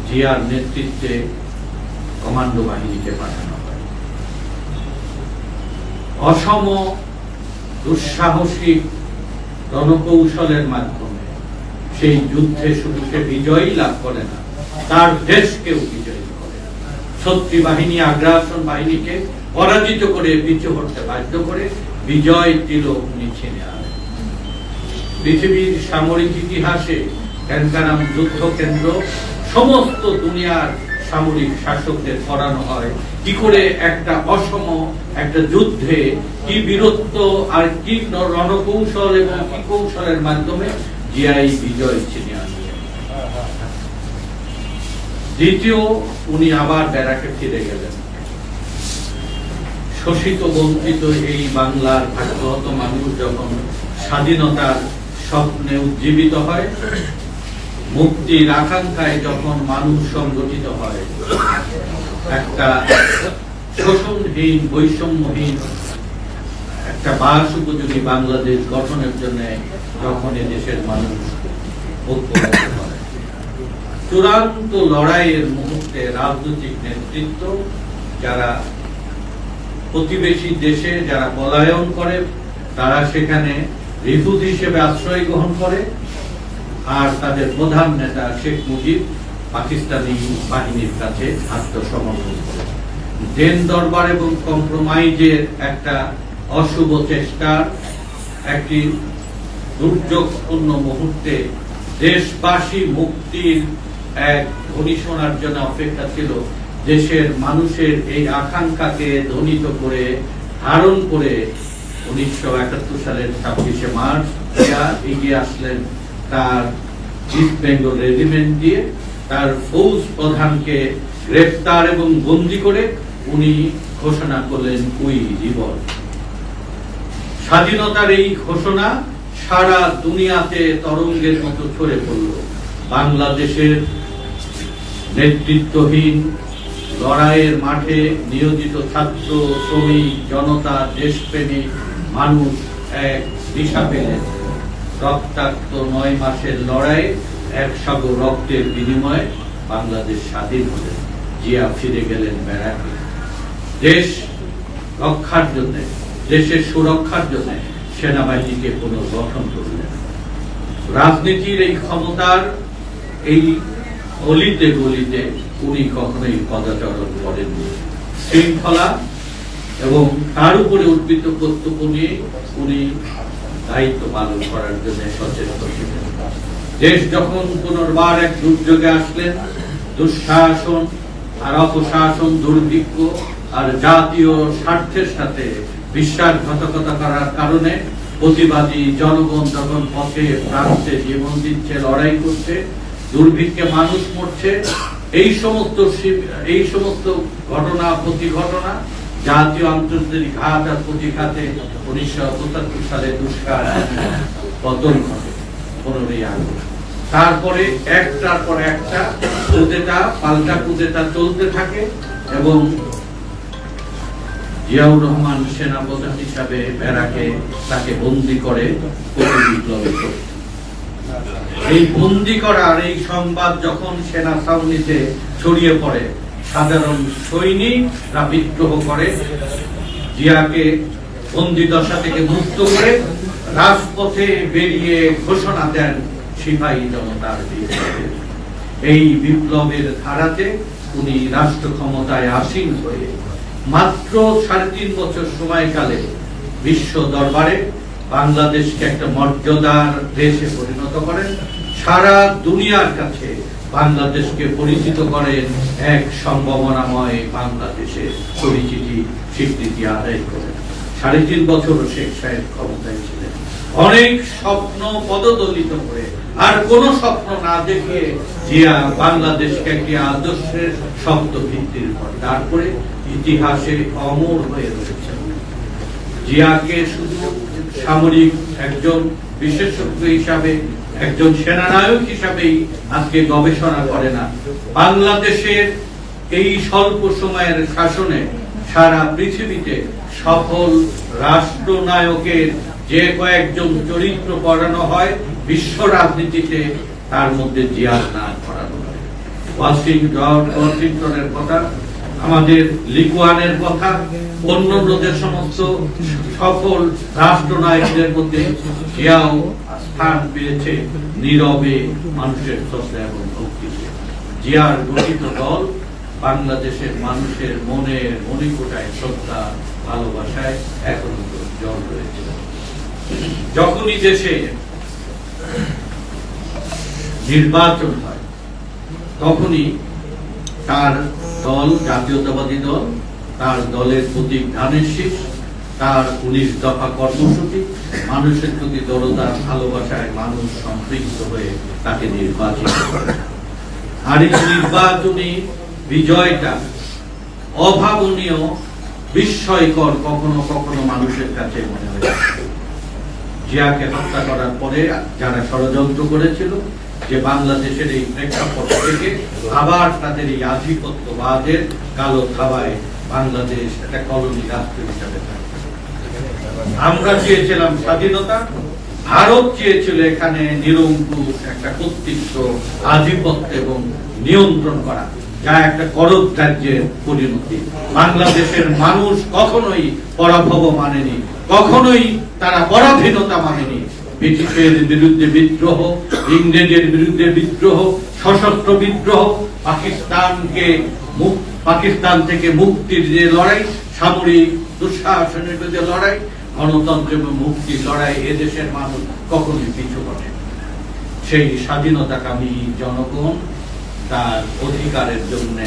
জিয়ার নেতৃত্বে কমান্ডো বাহিনীকে পাঠানো হয়। অসম দুঃসাহসিক রণকৌশলের মাধ্যমে সেই যুদ্ধে শুধু সে বিজয়ী লাভ করে না, তার দেশকেও বিজয়ী করে। শত্রু বাহিনী আগ্রাসন বাহিনীকে পরাজিত করে পিছু হটতে বাধ্য করে বিজয় তিলক উনি ছিনে আনেন। পৃথিবীর সামরিক ইতিহাসে ক্যানকানাম যুদ্ধ কেন্দ্র সমস্ত দুনিয়ার সামরিক শাসকদের করানো হয় কি করে একটা অসম একটা যুদ্ধে কি বীরত্ব আর কি রণকৌশল এবং কি কৌশলের মাধ্যমে জিয়াই বিজয় ছিনে আনলেন। দ্বিতীয়, উনি আবার ব্যারাকে ফিরে গেলেন। শোষিত বঞ্চিত এই বাংলার ভাগ্যহত মানুষ যখন স্বাধীনতার স্বপ্নে উজ্জীবিত হয়, মুক্তির আকাঙ্ক্ষায় যখন মানুষ সংগঠিত হয়, একটা শোষণহীন বৈষম্যহীন একটা বাস উপযোগী বাংলাদেশ গঠনের জন্য যখন দেশের মানুষ ঐক্যবদ্ধ হয়, চূড়ান্ত লড়াইয়ের মুহূর্তে রাজনৈতিক নেতৃত্ব যারা প্রতিবেশী দেশে যারা পলায়ন করে তারা সেখানে রিফিউজি হিসেবে আশ্রয় গ্রহণ করে, আর তাদের প্রধান নেতা শেখ মুজিব পাকিস্তানি বাহিনীর কাছে আত্মসমর্পণ করে। দেন দরবার এবং কম্প্রোমাইজের একটা অশুভ চেষ্টার একটি দুর্যোগপূর্ণ মুহূর্তে দেশবাসী মুক্তির এক ধ্বনি শোনার জন্য অপেক্ষা ছিল। দেশের মানুষের এই আকাঙ্ক্ষাকে ধ্বনিত করে ধারণ করে 1971 সালের 26শে মার্চ এগিয়ে আসলেন তার ইস্ট বেঙ্গল রেজিমেন্ট দিয়ে। তার ফৌজ প্রধানকে গ্রেফতার এবং বন্দী করে উনি ঘোষণা করলেন উই রিভল্ট। স্বাধীনতার এই ঘোষণা সারা দুনিয়াতে তরঙ্গের মতো ছড়ে পড়ল। বাংলাদেশের নেতৃত্বহীন লড়াইয়ের মাঠে নিয়োজিত ছাত্র শ্রমিক জনতা দেশপ্রেমিক মানুষ এক দিশা পেলেন। রক্তাক্ত 9 মাসের লড়াই এক সাগর রক্তের বিনিময়ে বাংলাদেশ স্বাধীন হলেন। জিয়া ফিরে গেলেন ব্যারাকে। দেশ রক্ষার জন্য, দেশের সুরক্ষার জন্য সেনাবাহিনীকে পুনর্গঠন করলেন। রাজনীতির এই ক্ষমতার এই অলিতে গলিতে উনি কখনোই পদাচরণ করেননি। শৃঙ্খলা এবং তার উপরে উদ্বৃত্ত কর্তব্য নিয়ে উনি দায়িত্ব পালন করার জন্য সচেষ্ট ছিলেন। দেশ যখন পুনর্বার এক দুর্যোগে আসলেন, দুঃশাসন আর অপশাসন, দুর্ভিক্ষ আর জাতীয় স্বার্থের সাথে বিশ্বাসঘাতকতা করার কারণে প্রতিবাদী জনগণ যখন পথে প্রান্তে জীবন দিচ্ছে, লড়াই করছে, দুর্ভিক্ষে মানুষ মরছে, এই সমস্ত ঘটনা প্রতিঘটনা জাতীয় আন্তর্জাতিক ঘাত আর প্রতিঘাতে 1977 সালে দুষ্কার পতন ঘটে 15ই আগস্ট। তারপরে একটার পর একটা কুদেটা পাল্টা কুদেটা চলতে থাকে এবং জিয়াউর রহমান সেনাপ্রধান হিসাবে ব্যারাকে তাকে বন্দী করে বিপ্লবে। এই বন্দী করার এই সংবাদ যখন সেনা ছাউনিতে ছড়িয়ে পড়ে, সাধারণ সৈনিকরা বিদ্রোহ করে জিয়াকে বন্দী দশা থেকে মুক্ত করে রাজপথে বেরিয়ে ঘোষণা দেন সিপাহী জনতার বিপ্লবে। এই বিপ্লবের ধারাতে উনি রাষ্ট্র ক্ষমতায় আসীন হয়ে মাত্র 3.5 বছর সময়কালে বিশ্ব দরবারে বাংলাদেশকে একটা মর্যাদার দেশে পরিণত করেন। সারা দুনিয়ার কাছে বাংলাদেশকে পরিচিত করেন এক সম্ভাবনাময় বাংলাদেশের পরিচিতি স্বীকৃতি আদায় করেন। 3.5 বছর শেখ সাহেব ক্ষমতায় ছিলেন। অনেক স্বপ্ন পদদলিত করে আর কোন স্বপ্ন না দেখে জিয়া বাংলাদেশকে একটি আদর্শের শক্ত ভিত্তির উপর দাঁড় করে ইতিহাসে অমর হয়ে রয়েছেন। জিয়াকে শুধু সামরিক একজন বিশেষজ্ঞ হিসাবে, একজন সেনানায়ক হিসাবেই আজকে গবেষণা করে না, বাংলাদেশের এই স্বল্প সময়ের শাসনে সারা পৃথিবীতে সফল রাষ্ট্রনায়কের যে কয়েকজন চরিত্র পড়ানো হয় বিশ্ব রাজনীতিতে, তার মধ্যে জিয়ার নাম পড়ানো হয়। ওয়াশিংটনের কথা, আমাদের লিকুয়ানের কথা, অন্যান্যদের সমস্ত সফল রাষ্ট্রনায়কদের মধ্যে জিয়াও স্থান পেয়েছে নীরবে মানুষের শ্রদ্ধা এবং ভক্তিতে। জিয়ার গঠিত দল বাংলাদেশের মানুষের মনের মণিকোটায় শ্রদ্ধা ভালোবাসায় এখনো জল রয়েছে। যখনই দেশে নির্বাচন হয় তখনই তার দল, জাতীয়তাবাদী দল, তার দলের প্রতীক ধানের শীষ, তার 19 দফা কর্মসূচি, মানুষের প্রতি দরদার ভালোবাসায় মানুষ সম্পৃক্ত হয়ে তাকে নির্বাচিত করে। আর এই নির্বাচনী বিজয়টা অভাবনীয়, বিস্ময়কর কখনো কখনো মানুষের কাছে মনে হয়েছে। জিয়াকে হত্যা করার পরে যারা ষড়যন্ত্র করেছিল যে বাংলাদেশের এই প্রেক্ষাপট থেকে আবার তাদের এই আধিপত্যবাদের কালো থাবায় বাংলাদেশ একটা কলোনি রাষ্ট্র হিসাবে থাকে। আমরা চেয়েছিলাম স্বাধীনতা, ভারত চেয়েছিল এখানে নিরঙ্কুশ একটা কর্তৃত্ব, আধিপত্য এবং নিয়ন্ত্রণ করা, যা একটা করদ রাজ্যের পরিণতি। বাংলাদেশের মানুষ কখনোই পরাভব মানেনি, কখনোই তারা পরাধীনতা মানেনি। ব্রিটিশের বিরুদ্ধে বিদ্রোহ, ইংরেজের বিরুদ্ধে বিদ্রোহ, সশস্ত্র বিদ্রোহ, পাকিস্তান থেকে মুক্তির যে লড়াই, সামরিক দুঃশাসনের বিরুদ্ধে লড়াই, গণতন্ত্র এবং মুক্তির লড়াই, এদেশের মানুষ কখনোই পিছু পড়ে। সেই স্বাধীনতাকামী জনগণ তার অধিকারের জন্য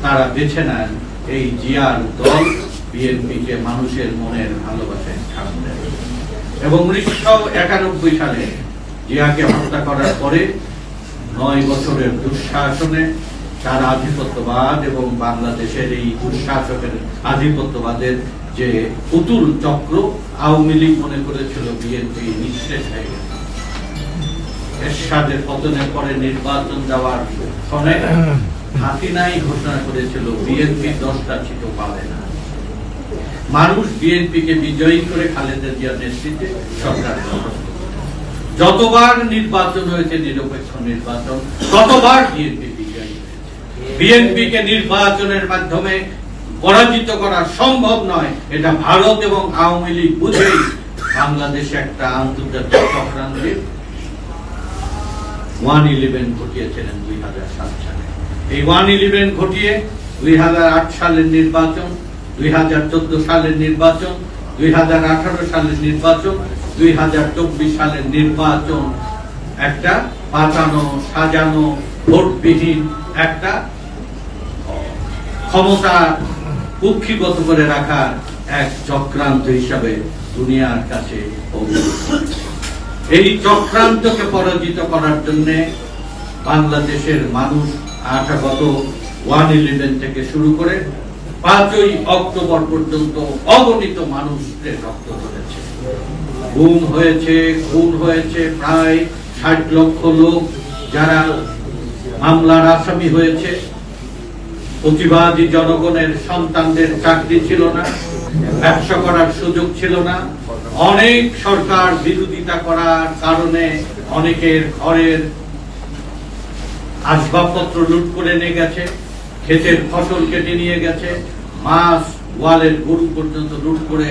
তারা বেছে নেন এই জিয়ার দল বিএনপিকে মানুষের মনের ভালোবাসায় স্থান দেয়। এবং 1991 সালে জিয়াকে হত্যা করার পরে 9 বছরের দুঃশাসনে তার আধিপত্যবাদ এবং বাংলাদেশের এই দুঃশাসকের আধিপত্যবাদের যে পুতুল চক্র, আওয়ামী লীগ মনে করেছিল বিএনপি নিঃশেষ হয়ে গেছে। এরশাদের পতনের পরে নির্বাচন দেওয়ার সময় হাসিনাই ঘোষণা করেছিল বিএনপি 10টা সিট পাবে না। মানুষ বিএনপিকে বিজয়ী করে খালেদা জিয়ার নেতৃত্বে সরকার যতবার নির্বাচন হয়েছে, নিরপেক্ষ নির্বাচন, ততবার বিএনপি বিজয়ী হয়েছে। বিএনপিকে নির্বাচনের মাধ্যমে পরাজিত করা সম্ভব নয়, এটা ভারত এবং আওয়ামী লীগ বুঝেই বাংলাদেশে একটা আন্তর্জাতিক চক্রান্তে 1-11 ঘটিয়েছিলেন 2007 সালে। এই 1-11 ঘটিয়ে 2008 সালের নির্বাচন, 2014 সালের নির্বাচন, 2018 সালের নির্বাচন, 2024 সালের নির্বাচন একটা পাতানো, সাজানো, ভোটবিহীন একটা ক্ষমতা কুক্ষিগত করে রাখার এক চক্রান্ত হিসাবে দুনিয়ার কাছে অভিহিত। এই চক্রান্তকে পরাজিত করার জন্য বাংলাদেশের মানুষ গত 1-11 থেকে শুরু করে 5ই অক্টোবর পর্যন্ত অগণিত মানুষের রক্ত ঝরেছে, গুম হয়েছে, খুন হয়েছে প্রায় 60 লক্ষ লোক, যারা মামলার আসামি হয়েছে। প্রতিবাদী জনগণের সন্তানদের চাকরি ছিল না, ব্যবসা করার সুযোগ ছিল না। অনেক সরকার বিরোধিতা করার কারণে অনেকের ঘরের আসবাবপত্র লুট করে নিয়ে গেছে, ক্ষেতের ফসল কেটে নিয়ে গেছে, মাছ, ওয়ালের গরু পর্যন্ত লুট করে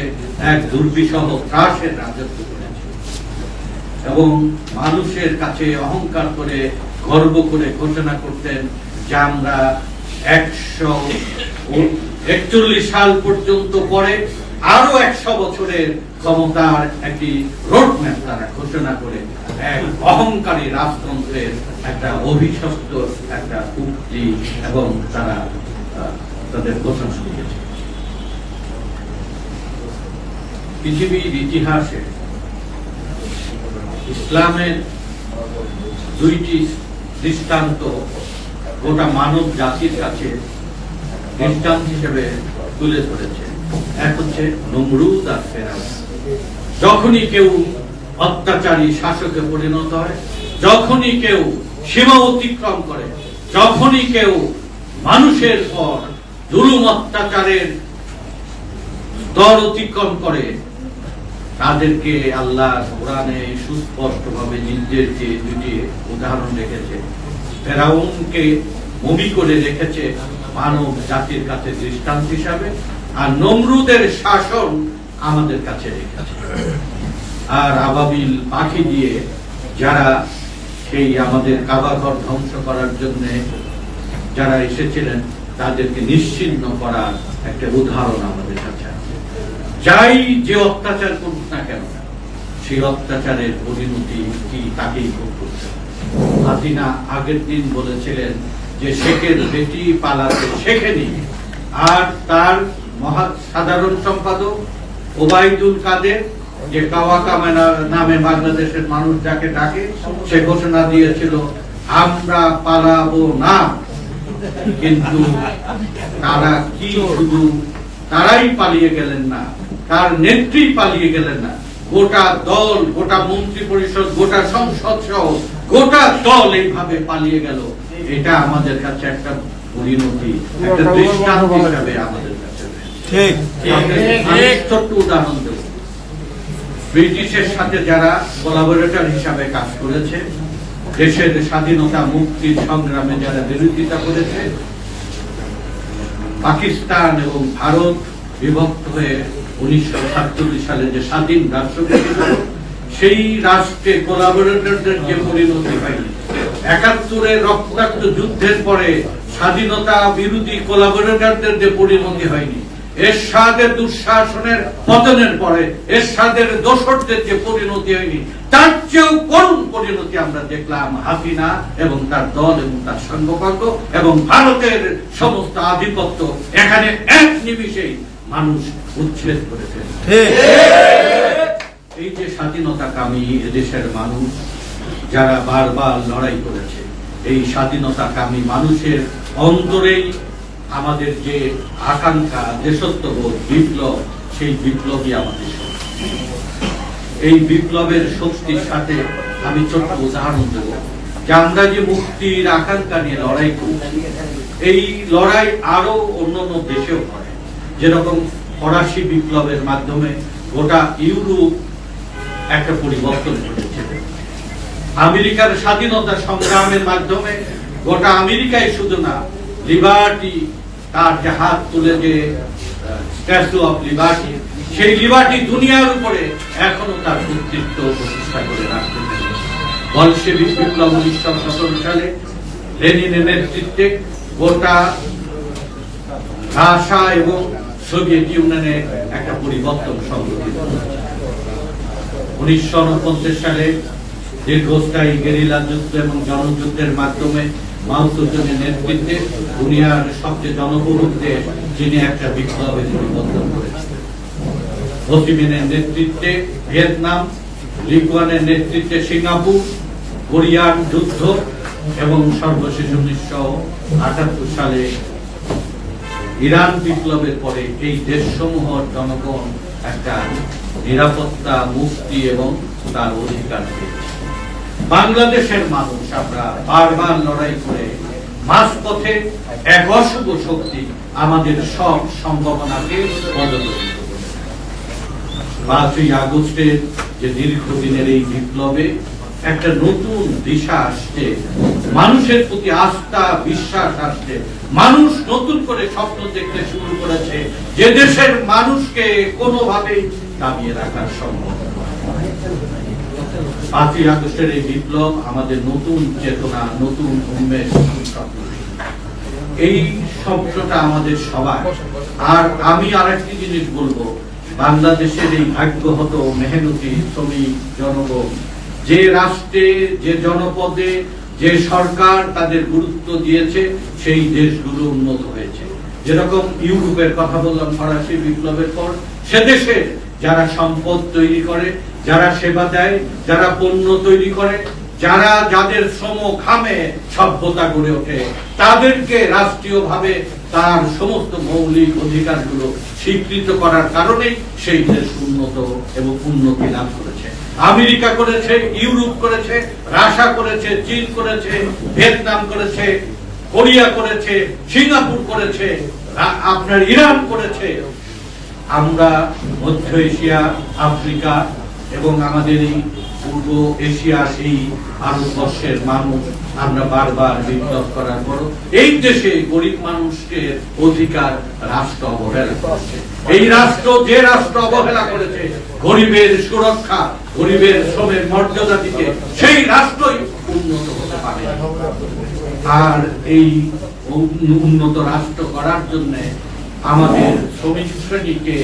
এক দুর্বিষহ ত্রাসের রাজত্ব করেছে। এবং মানুষের কাছে অহংকার করে, গর্ব করে ঘোষণা করতেন যে আমরা 141 সাল পর্যন্ত পরে আরো 100 বছরের ক্ষমতার একটি রোডম্যাপ তারা ঘোষণা করে এক অহংকারী রাজতন্ত্রের একটা অভিশপ্ত একটা উক্তি এবং তারা তাদের ঘোষণা দিয়েছে। পৃথিবীর ইতিহাসে ইসলামের 2টি দৃষ্টান্ত গোটা মানব জাতির কাছে দৃষ্টান্ত হিসেবে তুলে ধরেছে। এক হচ্ছে নমরুদ আর ফেরাউন। যখনই কেউ অত্যাচারী শাসকে পরিণত হয়, যখনই কেউ সীমা অতিক্রম করে, যখনই কেউ মানুষের পর জুলুম অত্যাচারের স্তর অতিক্রম করে, তাদেরকে আল্লাহ কোরআনে সুস্পষ্টভাবে নির্দেশ দিয়ে 2টি উদাহরণ রেখেছে। ফেরাউনকে মমি করে রেখেছে মানব জাতির কাছে দৃষ্টান্ত হিসাবে, আর নমরুদের শাসন আমাদের কাছে রেখেছে। আর আবাবিল পাখি দিয়ে যারা সেই আমাদের কাবাঘর ধ্বংস করার জন্য যারা এসেছিলেন তাদেরকে নিশ্চিহ্ন করার একটা উদাহরণ আমাদের কাছে আছে। যাই যে অত্যাচার করুক না কেন, সেই অত্যাচারের পরিণতি কি তাকেই ভোগ করতে হবে। হাসিনা আগের দিন বলেছিলেন যে শেখের বেটি পালাতে শেখেনি, আর তার সাধারণ সম্পাদক ওবায়দুল কাদের যে কাওয়াকামা নামে বাংলাদেশের মানুষ যাকে ডাকে, সে ঘোষণা দিয়েছিল আমরা পালাবো না। কিন্তু তারা কি শুধু তারাই পালিয়ে গেলেন না, তার নেত্রী পালিয়ে গেলেন না, গোটা দল, গোটা মন্ত্রী পরিষদ, গোটা সংসদ সহ গোটা দল এইভাবে পালিয়ে গেল। এটা আমাদের কাছে একটা পরিণতি, একটা দৃষ্টান্ত হিসাবে আমাদের কাছে। ছোট্ট উদাহরণ দেব, ব্রিটিশের সাথে যারা কোলাবোরেটর হিসাবে কাজ করেছে, দেশের স্বাধীনতা মুক্তির সংগ্রামে যারা বিরোধিতা করেছে, পাকিস্তান এবং ভারত বিভক্ত হয়ে 1947 সালে যে স্বাধীন রাষ্ট্র গঠিত হলো, সেই রাষ্ট্রে কোলাবোরেটরদের যে পরিণতি হয়নি, 71-এর রক্তাক্ত যুদ্ধের পরে স্বাধীনতা বিরোধী কোলাবোরেটরদের যে পরিণতি হয়নি, এরশাদের দুঃশাসনের পতনের পরে এরশাদের দোসরদের যে পরিণতি হয়নি, তার চেয়েও করুণ পরিণতি আমরা দেখলাম হাসিনা এবং তার দল এবং তার সঙ্গপাঙ্গ এবং ভারতের সমস্ত আধিপত্য। এখানে এক নিমিষেই মানুষ উচ্ছেদ করেছে। এই যে স্বাধীনতাকামী দেশের মানুষ যারা বারবার লড়াই করেছে, এই স্বাধীনতাকামী মানুষের অন্তরেই আমাদের যে আকাঙ্ক্ষা, দেশত্ববোধ, বিপ্লব, সেই বিপ্লবই আমাদের শক্তি। এই বিপ্লবের শক্তির সাথে আমি ছোট্ট উদাহরণ দেব যে আমরা যে মুক্তির আকাঙ্ক্ষা নিয়ে লড়াই করছি, এই লড়াই আরো অন্যান্য দেশেও করে। যেরকম ফরাসি বিপ্লবের মাধ্যমে গোটা ইউরোপ একটা পরিবর্তন ঘটেছে, আমেরিকার স্বাধীনতা সংগ্রামের মাধ্যমে গোটা আমেরিকায় শুধু না, লিবার্টি তার যে হাত তুলে যে স্ট্যাচু অফ লিবার্টি, সেই লিবার্টি দুনিয়ার উপরে এখনো তার কর্তৃত্ব প্রতিষ্ঠা করে রাখতে পারে। বলশেভিক বিপ্লব 1917 সালে লেনিনের নেতৃত্বে গোটা রাশিয়া এবং সোভিয়েত ইউনিয়নে একটা পরিবর্তন সংঘটিত হয়েছে। 1949 সালে দীর্ঘস্থায়ী গেরিলা যুদ্ধ এবং জনযুদ্ধের মাধ্যমে মাও সেতুংয়ের নেতৃত্বে দুনিয়ার সবচেয়ে জনবহুল দেশ চীনে একটা বিপ্লবের পরিবর্তন করেছে। হো চি মিনের নেতৃত্বে ভিয়েতনাম, লি কুয়ানের নেতৃত্বে সিঙ্গাপুর, কোরিয়ান যুদ্ধ এবং সর্বশেষ 1978 সালে ইরান বিপ্লবের পরে এই দেশসমূহের জনগণ একটা নিরাপত্তা, মুক্তি এবং তার অধিকার পেয়েছে। বাংলাদেশের মানুষ আমরা বারবার লড়াই করে মাঝপথে এক অশুভ শক্তি আমাদের সব সম্ভাবনাকে পদদলিত করেছে। 5ই আগস্টের যে দীর্ঘদিনের এই বিপ্লবে একটা নতুন দিশা আসছে, মানুষের প্রতি আস্থা, বিশ্বাস আসছে, মানুষ নতুন করে স্বপ্ন দেখতে শুরু করেছে যে দেশের মানুষকে কোনোভাবেই দাবিয়ে রাখা সম্ভব। 5ই আগস্টের এই বিপ্লব আমাদের নতুন চেতনা, নতুন উন্মেষ, নতুন স্বপ্ন। এই স্বপ্নটা আমাদের সবার। আর আমি আরেকটি জিনিস বলবো, বাংলাদেশের এই ভাগ্যহত মেহনতি শ্রমিক জনগণ যে রাষ্ট্রে, যে জনপদে, যে সরকার তাদের গুরুত্ব দিয়েছে, সেই দেশগুলো উন্নত হয়েছে। যেরকম ইউরোপের কথা বললাম, ফরাসি বিপ্লবের পর সে দেশে যারা সম্পদ তৈরি করে, যারা সেবা দেয়, যারা পণ্য তৈরি করে, যারা যাদের শ্রম ঘামে সভ্যতা গড়ে ওঠে, তাদেরকে রাষ্ট্রীয়ভাবে তার সমস্ত মৌলিক অধিকারগুলো স্বীকৃত করার কারণেই সেই দেশ উন্নত এবং উন্নতি লাভ করেছে। আমেরিকা করেছে, ইউরোপ করেছে, রাশিয়া করেছে, চীন করেছে, ভিয়েতনাম করেছে, কোরিয়া করেছে, সিঙ্গাপুর করেছে, আপনার ইরান করেছে। আমরা মধ্য এশিয়া, আফ্রিকা এবং আমাদের এই পূর্ব এশিয়ার এই ভারতবর্ষের মানুষ আমরা বারবার বিপ্লব করার পর এই দেশে গরিব মানুষকে অধিকার রাষ্ট্র অবহেলা করছে। এই রাষ্ট্র যে রাষ্ট্র অবহেলা করেছে গরিবের সুরক্ষা, গরিবের শ্রমের মর্যাদা দিতে, সেই রাষ্ট্রই উন্নত হতে পারে। আর এই উন্নত রাষ্ট্র করার জন্য আমাদের শ্রমিক শ্রেণীকে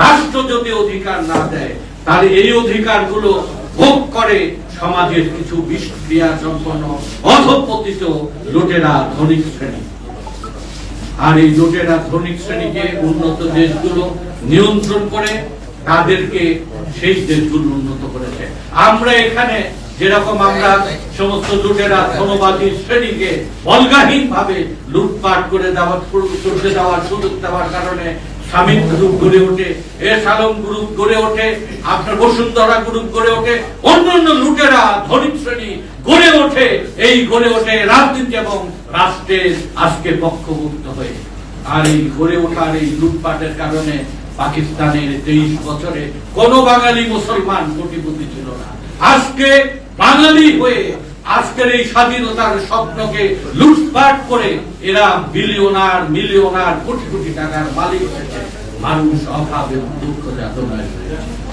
রাষ্ট্র যদি অধিকার না দেয়, তাহলে এই অধিকারগুলো ভোগ করে সমাজের কিছু বিষক্রিয়া সম্পন্ন অধঃপতিত লুটেরা ধনিক শ্রেণী। আর এই লুটেরা ধনিক শ্রেণীকে উন্নত দেশগুলো নিয়ন্ত্রণ করে তাদেরকে সেই দেশগুলো উন্নত করেছে। আমরা এখানে যেরকম আমরা সমস্ত লুটেরা ধনবাদী শ্রেণীকে বলগাহীন ভাবে লুটপাট করে দেওয়ার সুযোগ দেওয়ার কারণে স্বামীর গ্রুপ গড়ে ওঠে, এসালম গ্রুপ গড়ে ওঠে, আপনার বসুন্ধরা গ্রুপ গড়ে ওঠে, অন্যান্য লুটেরা ধনিক শ্রেণী গড়ে ওঠে। এই গড়ে ওঠে রাজনীতি এবং রাষ্ট্রের আজকে পক্ষভুক্ত হয়ে। আর এই গড়ে ওঠার এই লুটপাটের কারণে পাকিস্তানের 23 বছরে কোন বাঙালি মুসলমান কোটিপতি ছিল না। আজকে বাঙালি হয়ে আজকের এই স্বাধীনতার স্বপ্নকে লুটপাট করে এরা বিলিয়নার মিলিয়নার কোটি কোটি টাকার মালিক হয়েছে। মানুষ অভাব এবং দুঃখ যাতনায় রয়েছে।